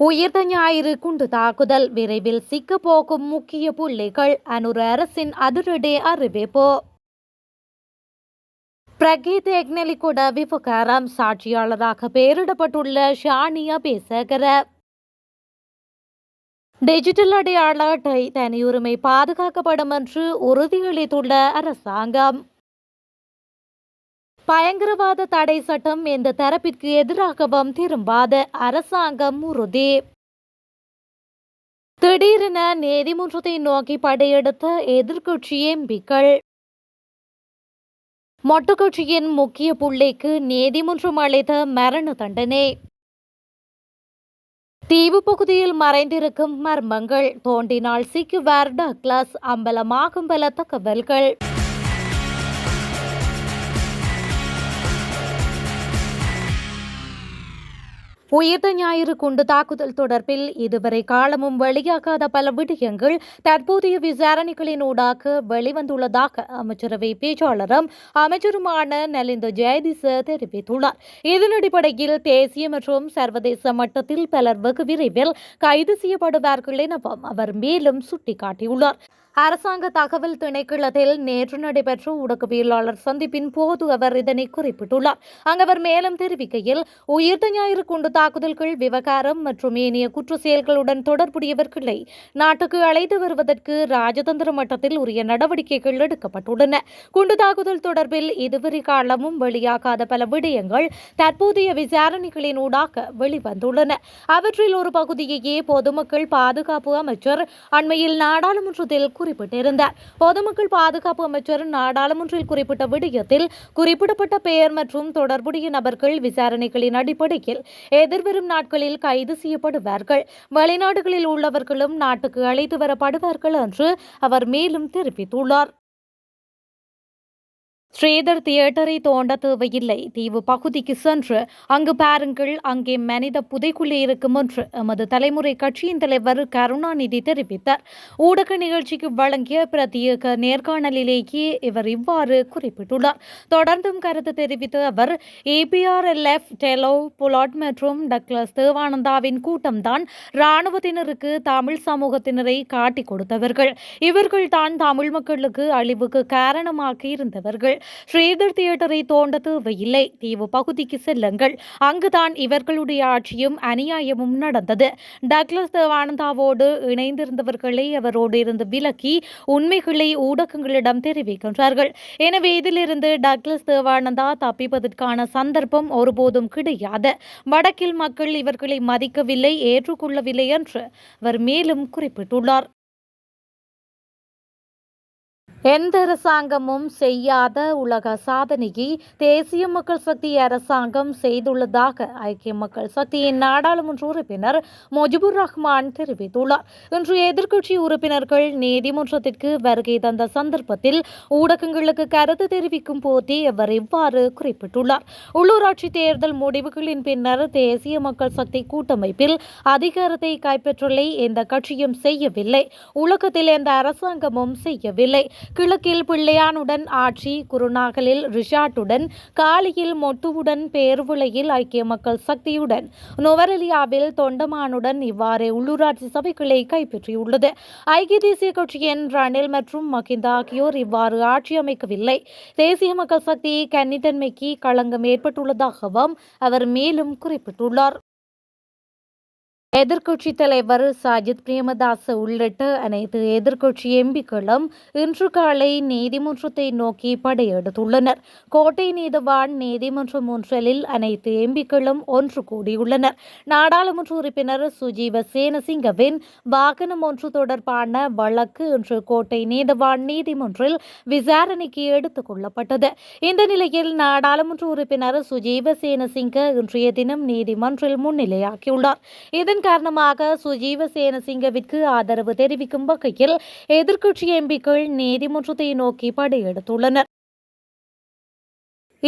உயிர்த்த ஞாயிறு குண்டு தாக்குதல் விரைவில் சிக்கப்போகும் முக்கிய புள்ளிகள் அனுர அரசின் அதிரடி அறிவிப்பு. பிரகீத் எக்னெலிகொட விவகாரம் சாட்சியாளராக பெயரிடப்பட்டுள்ள ஷானி அபேசகர. டிஜிட்டல் அடையாள அட்டை தனியுரிமை பாதுகாக்கப்படும் என்று உறுதியளித்துள்ள அரசாங்கம். பயங்கரவாத தடை சட்டம் எந்த தரப்பிற்கு எதிராகவும் திரும்பாத அரசாங்கம் உறுதி. திடீரென நீதிமன்றத்தை நோக்கி படையெடுத்த எதிர்க்கட்சி எம்பிக்கள். மொட்டு கட்சியின் முக்கிய புள்ளிக்கு நீதிமன்றம் அளித்த மரண தண்டனை. தீவு பகுதியில் மறைந்திருக்கும் மர்மங்கள் தோண்டினால் சிக்குவார் டக்ளஸ், அம்பலமாகும் பல தகவல்கள். உயிர்த்த ஞாயிறு குண்டு தாக்குதல் தொடர்பில் இதுவரை காலமும் வெளியாகாத பல விடயங்கள் தற்போதைய விசாரணைகளின் ஊடாக வெளிவந்துள்ளதாக அமைச்சரவை பேச்சாளரும் அமைச்சருமான நலிந்த ஜெயதிச தெரிவித்துள்ளார். இதன் அடிப்படையில் தேசிய மற்றும் சர்வதேச மட்டத்தில் பலர் வெகு விரைவில் கைது செய்யப்படுவார்கள் எனவும் அவர் மேலும் சுட்டிக்காட்டியுள்ளார். அரசாங்க தகவல் திணைக்களத்தில் நேற்று நடைபெற்ற ஊடகவியலாளர் சந்திப்பின் போது அவர் இதனை குறிப்பிட்டுள்ளார். அங்கு அவர் மேலும் தெரிவிக்கையில், உயிர்த்த ஞாயிறு குண்டு தாக்குதல்கள் விவகாரம் மற்றும் ஏனைய குற்ற செயல்களுடன் தொடர்புடையவர்களை நாட்டுக்கு அழைத்து வருவதற்கு ராஜதந்திர மட்டத்தில் உரிய நடவடிக்கைகள் எடுக்கப்பட்டுள்ளன. குண்டு தாக்குதல் தொடர்பில் இதுவரை காலமும் வெளியாகாத பல விடயங்கள் தற்போதைய விசாரணைகளின் ஊடாக வெளிவந்துள்ளன. அவற்றில் ஒரு பகுதியையே பொதுமக்கள் பாதுகாப்பு அமைச்சர் அண்மையில் நாடாளுமன்றத்தில் குறிப்பிட்டிருந்தார். பொதுமக்கள் பாதுகாப்பு அமைச்சர் நாடாளுமன்றில் குறிப்பிட்ட விடயத்தில் குறிப்பிடப்பட்ட பெயர் மற்றும் தொடர்புடைய நபர்கள் விசாரணைகளின் அடிப்படையில் எதிர்வரும் நாட்களில் கைது செய்யப்படுவார்கள். வெளிநாடுகளில் உள்ளவர்களும் நாட்டுக்கு அழைத்து வரப்படுவார்கள் என்று அவர் மேலும் தெரிவித்துள்ளார். ஸ்ரீதர் தியேட்டரை தோண்ட தேவையில்லை, தீவு பகுதிக்கு சென்று அங்கு பாருங்கள், அங்கே மனித புதைக்குள்ளே இருக்கும் என்று எமது தலைமுறை கட்சியின் தலைவர் கருணாநிதி தெரிவித்தார். ஊடக நிகழ்ச்சிக்கு வழங்கிய பிரத்யேக நேர்காணலிலேயே இவர் இவ்வாறு குறிப்பிட்டுள்ளார். தொடர்ந்தும் கருத்து தெரிவித்த அவர், ஏபிஆர்எல்எஃப், டெலோ, புலாட் மற்றும் டக்ளஸ் தேவானந்தாவின் கூட்டம்தான் இராணுவத்தினருக்கு தமிழ் சமூகத்தினரை காட்டிக் கொடுத்தவர்கள். இவர்கள் தான் தமிழ் மக்களுக்கு அழிவுக்கு காரணமாக இருந்தவர்கள். ஸ்ரீதர் தியேட்டரை தோண்ட தேவையில்லை, தீவு பகுதிக்கு செல்லுங்கள், அங்குதான் இவர்களுடைய ஆட்சியும் அநியாயமும் நடந்தது. டக்ளஸ் தேவானந்தாவோடு இணைந்திருந்தவர்களை அவரோடு இருந்து விலக்கி உண்மைகளை ஊடகங்களிடம் தெரிவிக்கின்றார்கள். எனவே இதிலிருந்து டக்ளஸ் தேவானந்தா தப்பிப்பதற்கான சந்தர்ப்பம் ஒருபோதும் கிடையாது. வடக்கில் மக்கள் இவர்களை மதிக்கவில்லை, ஏற்றுக்கொள்ளவில்லை என்று அவர் மேலும் குறிப்பிட்டுள்ளார். எந்த அரசாங்கமும் செய்யாத உலக சாதனையை தேசிய மக்கள் சக்தி அரசாங்கம் செய்துள்ளதாக ஐக்கிய மக்கள் சக்தியின் நாடாளுமன்ற உறுப்பினர் முஜிபுர் ரஹ்மான் தெரிவித்துள்ளார். இன்று எதிர்க்கட்சி உறுப்பினர்கள் நீதிமன்றத்திற்கு வருகை தந்த சந்தர்ப்பத்தில் ஊடகங்களுக்கு கருத்து தெரிவிக்கும் போதே அவர் இவ்வாறு குறிப்பிட்டுள்ளார். உள்ளூராட்சி தேர்தல் முடிவுகளின் பின்னர் தேசிய மக்கள் சக்தி கூட்டமைப்பில் அதிகாரத்தை கைப்பற்றலை எந்த கட்சியும் செய்யவில்லை, உலகத்தில் எந்த அரசாங்கமும் செய்யவில்லை. கிழக்கில் பிள்ளையானுடன் ஆட்சி, குருநாகலில் ரிஷாட்டுடன், காலியில் மொட்டுவுடன், பேர்வுளையில் ஐக்கிய மக்கள் சக்தியுடன், நுவரெலியாவில் தொண்டமானுடன் இவ்வாறு உள்ளூராட்சி சபைகளை கைப்பற்றியுள்ளது. ஐக்கிய தேசிய கட்சியின் ரணில் மற்றும் மகிந்த ஆகியோர் இவ்வாறு ஆட்சி அமைக்கவில்லை. தேசிய மக்கள் சக்தி கன்னித்தன்மைக்கு களங்கம் ஏற்பட்டுள்ளதாகவும் அவர் மேலும் குறிப்பிட்டுள்ளார். எதிர்க்கட்சி தலைவர் சஜித் பிரேமதாச உள்ளிட்ட அனைத்து எதிர்க்கட்சி எம்பிக்களும் இன்று காலை நீதிமன்றத்தை நோக்கி படையெடுத்துள்ளனர். கோட்டை நீதவான் நீதிமன்றம் ஒன்றில் அனைத்து எம்பிக்களும் ஒன்று கூடியுள்ளனர். நாடாளுமன்ற உறுப்பினர் சுஜீவ சேனசிங்கவின் வாகனம் ஒன்று தொடர்பான வழக்கு இன்று கோட்டை நீதவான் நீதிமன்றில் விசாரணைக்கு எடுத்துக் கொள்ளப்பட்டது. இந்த நிலையில் நாடாளுமன்ற உறுப்பினர் சுஜீவ சேனசிங்க இன்றைய தினம் நீதிமன்றில் முன்னிலையாகியுள்ளார். இதன் காரணமாக சுஜீவ சேனசிங்கவிற்கு ஆதரவு தெரிவிக்கும் வகையில் எதிர்க்கட்சி எம்பிக்கள் நீதிமன்றத்தை நோக்கி படையெடுத்துள்ளனர்.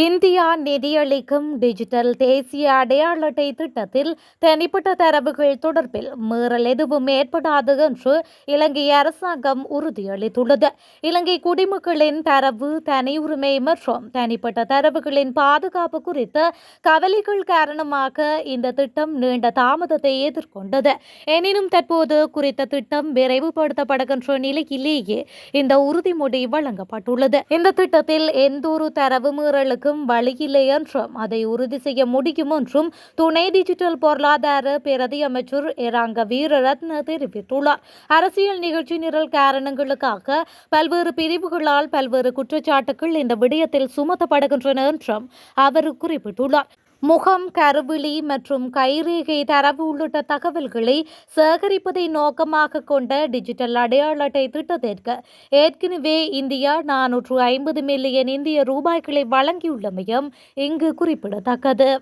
இந்தியா நிதியளிக்கும் டிஜிட்டல் தேசிய அடையாள அட்டை திட்டத்தில் தனிப்பட்ட தரவுகள் தொடர்பில் மீறல் எதுவும் ஏற்படாது என்று இலங்கை அரசாங்கம் உறுதியளித்துள்ளது. இலங்கை குடிமக்களின் தரவு, தனியுரிமை மற்றும் தனிப்பட்ட தரவுகளின் பாதுகாப்பு குறித்த கவலைகள் காரணமாக இந்த திட்டம் நீண்ட தாமதத்தை எதிர்கொண்டது. எனினும் தற்போது குறித்த திட்டம் விரைவுபடுத்தப்படுகின்ற நிலையிலேயே இந்த உறுதிமொழி வழங்கப்பட்டுள்ளது. இந்த திட்டத்தில் எந்தொரு தரவு மீறலுக்கு வழியில்லை என்றும் அதை உறுதி செய்ய முடியும் என்றும் துணை டிஜிட்டல் பொருளாதார பிரதி அமைச்சர் இரங்க வீரரத்ன தெரிவித்துள்ளார். அரசியல் நிகழ்ச்சி நிரல் காரணங்களுக்காக பல்வேறு பிரிவுகளால் பல்வேறு குற்றச்சாட்டுகள் இந்த விடயத்தில் சுமத்தப்படுகின்றன என்றும் அவர் குறிப்பிட்டுள்ளார். முகம், கருவிழி மற்றும் கைரேகை தரவு உள்ளிட்ட தகவல்களை சேகரிப்பதை நோக்கமாக கொண்ட டிஜிட்டல் அடையாள அட்டை திட்டத்திற்கு ஏற்கனவே இந்தியா 450 மில்லியன் இந்திய ரூபாய்களை வழங்கியுள்ளமையும் இங்கு குறிப்பிடத்தக்கது.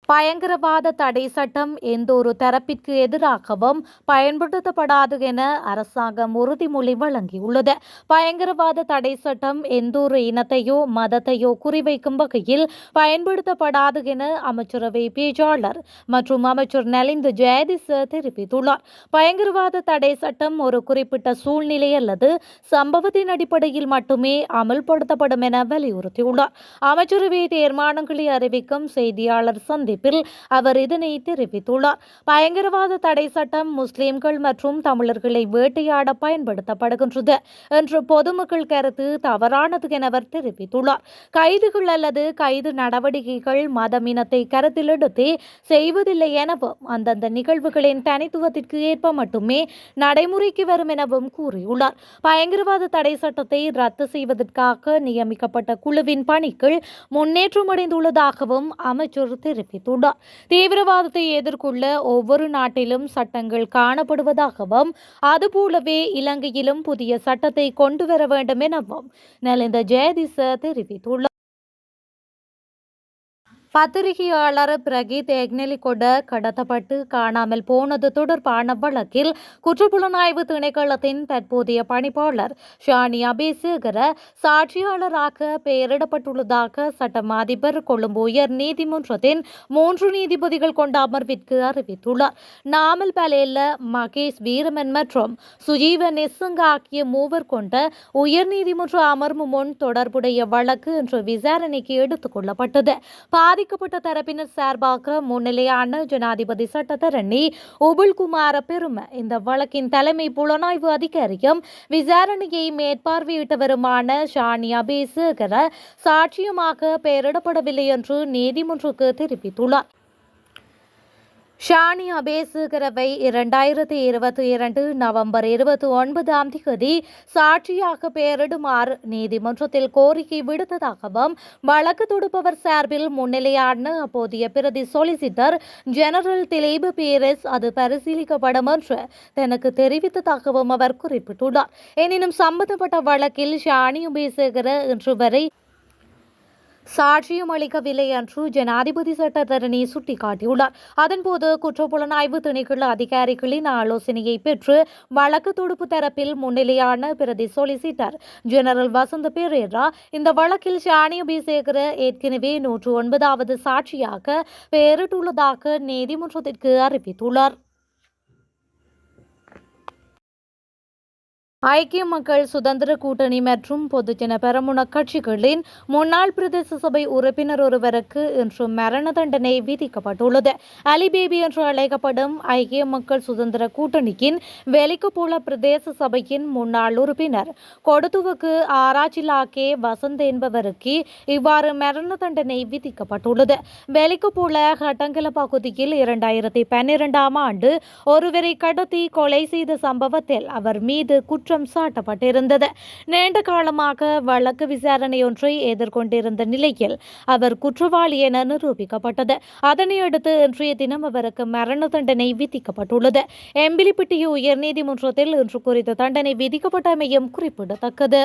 பயங்கரவாத தடை சட்டம் எந்தொரு தரப்பிற்கு எதிராகவும் பயன்படுத்தப்படாது என அரசாங்கம் உறுதிமொழி வழங்கியுள்ளது. பயங்கரவாத தடை சட்டம் எந்தொரு இனத்தையோ மதத்தையோ குறிவைக்கும் வகையில் பயன்படுத்தப்படாது என அமைச்சரவை பேச்சாளர் மற்றும் அமைச்சர் நலிந்த ஜெயதிச தெரிவித்துள்ளார். பயங்கரவாத தடை சட்டம் ஒரு குறிப்பிட்ட சூழ்நிலை அல்லது சம்பவத்தின் அடிப்படையில் மட்டுமே அமல்படுத்தப்படும் என வலியுறுத்தியுள்ளார். அமைச்சரவை தீர்மானங்களை அறிவிக்கும் செய்தியாளர் சந்திப்பில் அவர் இதனை தெரிவித்துள்ளார். பயங்கரவாத தடை சட்டம் முஸ்லிம்கள் மற்றும் தமிழர்களை வேட்டையாட பயன்படுத்தப்படுகின்றது என்று பொதுமக்கள் கருத்து தவறானது என அவர் தெரிவித்துள்ளார். கைதுகள் அல்லது கைது நடவடிக்கைகள் மதம், இனத்தை கருத்தில் எடுத்தே செய்வதில்லை எனவும் அந்தந்த நிகழ்வுகளின் தனித்துவத்திற்கு ஏற்ப மட்டுமே நடைமுறைக்கு வரும் எனவும் கூறியுள்ளார். பயங்கரவாத தடை சட்டத்தை ரத்து செய்வதற்காக நியமிக்கப்பட்ட குழுவின் பணிகள் முன்னேற்றம் அடைந்துள்ளதாகவும் அமைச்சர் தெரிவித்தார். தீவிரவாதத்தை எதிர்கொள்ள ஒவ்வொரு நாட்டிலும் சட்டங்கள் காணப்படுவதாகவும் அதுபோலவே இலங்கையிலும் புதிய சட்டத்தை கொண்டு வர வேண்டும் எனவும் நலிந்த ஜெயதிச தெரிவித்துள்ளார். பத்திரிகையாளர் பிரகீத் எக்னெலிகொட கடத்தப்பட்டு காணாமல் போனது தொடர்பான வழக்கில் குற்றப்புலனாய்வு திணைக்களத்தின் தற்போதைய பணிப்பாளர் ஷானி அபேசேகர சாட்சியாளராக பெயரிடப்பட்டுள்ளதாக சட்டம் அதிபர் கொழும்பு உயர் நீதிமன்றத்தின் 3 நீதிபதிகள் கொண்ட அமர்விற்கு அறிவித்துள்ளார். நாமல் பலேல, மகேஷ் வீரமன் மற்றும் சுஜீவ நிசங்க ஆகிய 3 கொண்ட உயர்நீதிமன்ற அமர்வு முன் தொடர்புடைய வழக்கு இன்று விசாரணைக்கு எடுத்துக் கொள்ளப்பட்டது. பாதிக்கப்பட்ட தரப்பினர் சார்பாக முன்னிலையான ஜனாதிபதி சட்டத்தரணி உபுல்குமார பெரும இந்த வழக்கின் தலைமை புலனாய்வு அதிகாரியும் விசாரணையை மேற்பார்வையிட்டவருமான ஷானி அபேசேகர சாட்சியமாக பெயரிடப்படவில்லை என்று நீதிமன்றக்கு தெரிவித்துள்ளார். ஷானி அபேசேகரவை 2022 நவம்பர் 29ஆம் தேதி சாட்சியாக பெயரிடுமாறு நீதிமன்றத்தில் கோரிக்கை விடுத்ததாகவும் வழக்கு தொடுப்பவர் சார்பில் முன்னிலையான அப்போதைய பிரதி சொலிசிட்டர் ஜெனரல் திலீப் பீரிஸ் அது பரிசீலிக்கப்படும் என்று தனக்கு தெரிவித்ததாகவும் அவர் குறிப்பிட்டுள்ளார். எனினும் சம்பந்தப்பட்ட வழக்கில் ஷானி அபேசேகர இன்று வரை சாட்சியம் அளிக்கவில்லை என்று ஜனாதிபதி சட்டத்தரணி சுட்டிக்காட்டியுள்ளார். அதன்போது குற்றப்புலனாய்வு திணைக்கள அதிகாரிகளின் ஆலோசனையை பெற்று வழக்கு தொடுப்பு தரப்பில் முன்னிலையான பிரதி சொலிசிட்டர் ஜெனரல் வசந்த பெரேரா இந்த வழக்கில் ஷானி அபேசேகர ஏற்கனவே 109வது சாட்சியாக பெயரிட்டுள்ளதாக நீதிமன்றத்திற்கு அறிவித்துள்ளார். ஐக்கிய மக்கள் சுதந்திர கூட்டணி மற்றும் பொதுஜன பெரமுன கட்சிகளின் முன்னாள் பிரதேச சபை உறுப்பினர் ஒருவருக்கு இன்று மரண தண்டனை விதிக்கப்பட்டுள்ளது. அலி பேபி என்று அழைக்கப்படும் ஐக்கிய மக்கள் சுதந்திர கூட்டணியின் வெலிகபோல பிரதேச சபையின் முன்னாள் உறுப்பினர் கொடுத்துவுக்கு ஆராய்ச்சிலாக்கே வசந்த் என்பவருக்கு இவ்வாறு மரண தண்டனை விதிக்கப்பட்டுள்ளது. வெலிகபோல ஹட்டங்கல பகுதியில் 2012ஆம் ஆண்டு ஒருவரை கடத்தி கொலை செய்த சம்பவத்தில் அவர் மீது குற்றம் சாட்டப்பட்டிருந்தது. நீண்ட காலமாக வழக்கு விசாரணை ஒன்றை எதிர்கொண்டிருந்த நிலையில் அவர் குற்றவாளி என நிரூபிக்கப்பட்டது. அதனையடுத்து இன்றைய தினம் அவருக்கு மரண தண்டனை விதிக்கப்பட்டுள்ளது. எம்பிலிப்பிட்டிய உயர்நீதிமன்றத்தில் இன்று குறித்த தண்டனை விதிக்கப்பட்டமையும் குறிப்பிடத்தக்கது.